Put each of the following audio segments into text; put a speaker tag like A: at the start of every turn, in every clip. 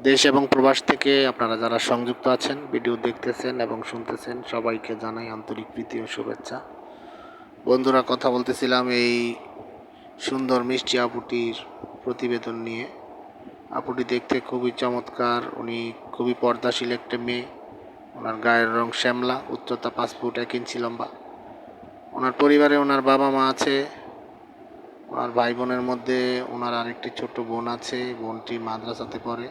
A: দেশ এবং প্রবাস থেকে আপনারা যারা সংযুক্ত আছেন, ভিডিও দেখতেছেন এবং শুনতেছেন, সবাইকে জানাই আন্তরিক প্রীতি ও শুভেচ্ছা। বন্ধুরা, কথা বলতেছিলাম এই সুন্দর মিষ্টি আপুটির প্রতিবেদন নিয়ে। আপুটি দেখতে খুবই চমৎকার, উনি খুবই পর্দাশীল একটা মেয়ে। ওনার গায়ের রং শ্যামলা, উচ্চতা 5 ফুট 1 ইঞ্চি লম্বা। ওনার পরিবারে ওনার বাবা মা আছে। ওনার ভাই বোনের মধ্যে ওনার আরেকটি ছোট বোন আছে, বোনটি মাদ্রাসাতে পড়ে।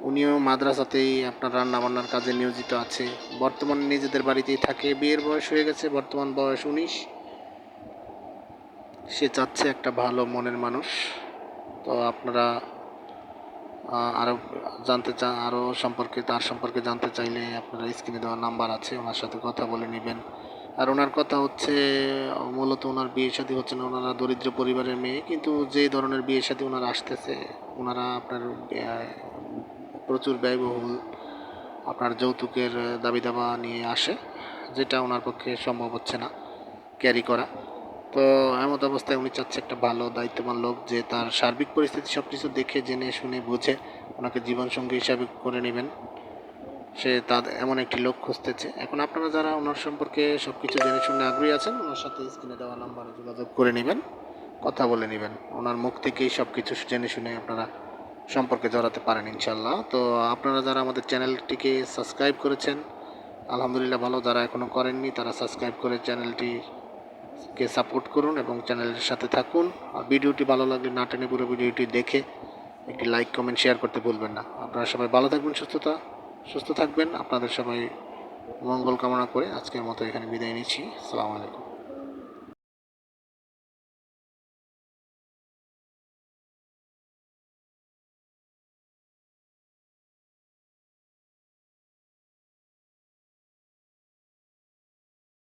A: উনিও মাদ্রাসাতেই আপনার রান্নাবান্নার কাজে নিয়োজিত আছে। বর্তমানে নিজেদের বাড়িতেই থাকে, বিয়ের বয়স হয়ে গেছে, বর্তমান বয়স 19। সে চাচ্ছে একটা ভালো মনের মানুষ। তো আপনারা আরও তার সম্পর্কে জানতে চাইলে আপনারা স্ক্রিনে দেওয়া নাম্বার আছে, ওনার সাথে কথা বলে নেবেন। আর ওনার কথা হচ্ছে, মূলত ওনার বিয়ে শাদী হচ্ছে না, ওনারা দরিদ্র পরিবারের মেয়ে, কিন্তু যে ধরনের বিয়ে শাদী ওনারা আসতেছে, ওনারা আপনার প্রচুর ব্যয়বহুল আপনার যৌতুকের দাবি দাবা নিয়ে আসে, যেটা ওনার পক্ষে সম্ভব হচ্ছে না ক্যারি করা। তো এমত অবস্থায় উনি চাচ্ছে একটা ভালো দায়িত্ববান লোক, যে তার সার্বিক পরিস্থিতি সব কিছু দেখে জেনে শুনে বুঝে ওনাকে জীবনসঙ্গী হিসাবে করে নেবেন। সে তার এমন একটি লোক খুঁজতেছে। এখন আপনারা যারা ওনার সম্পর্কে সব কিছু জেনে শুনে আগ্রহী আছেন, ওনার সাথে স্ক্রিনে দেওয়া নাম্বারে যোগাযোগ করে নেবেন, কথা বলে নেবেন। ওনার মুখ থেকেই সব কিছু জেনে শুনে আপনারা সম্পর্কে জড়াতে পারেন ইনশাল্লাহ। তো আপনারা যারা আমাদের চ্যানেলটিকে সাবস্ক্রাইব করেছেন, আলহামদুলিল্লাহ ভালো। যারা এখনও করেননি তারা সাবস্ক্রাইব করে চ্যানেলটিকে সাপোর্ট করুন এবং চ্যানেলের সাথে থাকুন। আর ভিডিওটি ভালো লাগলে না টেনে পুরো ভিডিওটি দেখে একটি লাইক কমেন্ট শেয়ার করতে ভুলবেন না। আপনারা সবাই ভালো থাকবেন, সুস্থ থাকবেন। আপনাদের সবাই মঙ্গল কামনা করে আজকের মতো এখানে বিদায় নিচ্ছি। আসসালামু আলাইকুম।